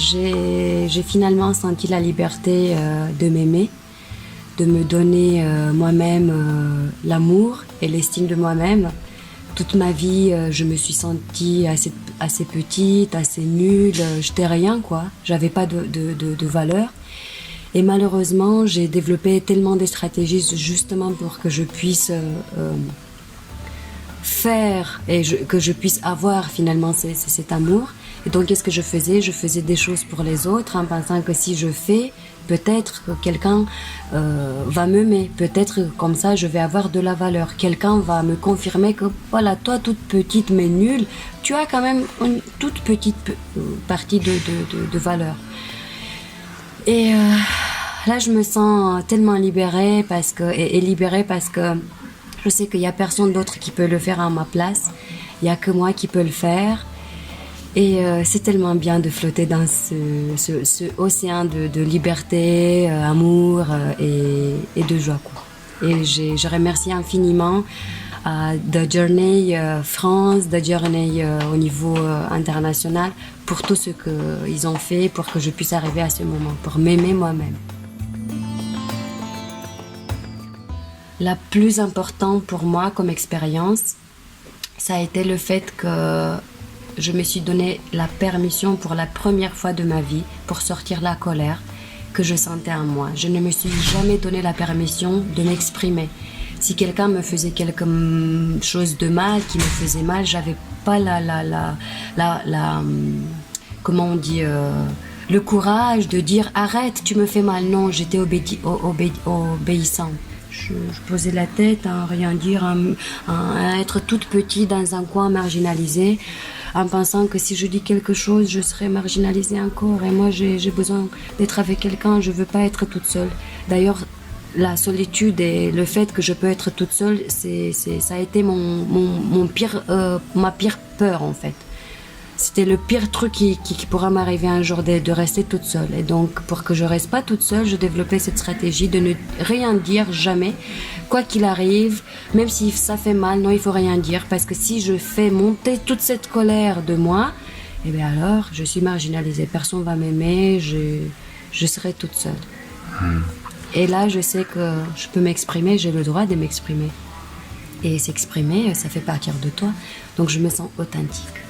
j'ai finalement senti la liberté de m'aimer, de me donner moi-même l'amour et l'estime de moi-même. Toute ma vie, je me suis sentie assez petite, assez nulle. J'étais rien, quoi. J'avais pas de valeur. Et malheureusement, j'ai développé tellement de stratégies justement pour que je puisse faire et que je puisse avoir finalement cet amour. Et donc, qu'est-ce que je faisais? Je faisais des choses pour les autres en pensant que si je fais, peut-être que quelqu'un va m'aimer. Peut-être que comme ça, je vais avoir de la valeur. Quelqu'un va me confirmer que, voilà, toi, toute petite mais nulle, tu as quand même une toute petite partie de valeur. Et là, je me sens tellement libérée libérée parce que je sais qu'il n'y a personne d'autre qui peut le faire à ma place. Il n'y a que moi qui peux le faire. Et c'est tellement bien de flotter dans ce océan de liberté, amour et de joie, quoi. Et je remercie infiniment The Journey France, The Journey au niveau international pour tout ce qu'ils ont fait pour que je puisse arriver à ce moment, pour m'aimer moi-même. La plus importante pour moi comme expérience, ça a été le fait que je me suis donné la permission pour la première fois de ma vie pour sortir la colère que je sentais en moi. Je ne me suis jamais donné la permission de m'exprimer. Si quelqu'un me faisait quelque chose de mal, qui me faisait mal, j'avais pas comment on dit, le courage de dire arrête, tu me fais mal. Non, j'étais obéissante. Je posais la tête à rien dire, à être toute petite dans un coin marginalisé, en pensant que si je dis quelque chose, je serai marginalisée encore. Et moi, j'ai besoin d'être avec quelqu'un, je veux pas être toute seule. D'ailleurs, la solitude et le fait que je peux être toute seule, ça a été ma pire peur, en fait. C'était le pire truc qui pourra m'arriver un jour de rester toute seule. Et donc, pour que je reste pas toute seule, je développais cette stratégie de ne rien dire jamais, quoi qu'il arrive, même si ça fait mal, non, il faut rien dire, parce que si je fais monter toute cette colère de moi, eh bien alors, je suis marginalisée, personne va m'aimer, je serai toute seule. Et là, je sais que je peux m'exprimer, j'ai le droit de m'exprimer. Et s'exprimer, ça fait partir de toi, donc je me sens authentique.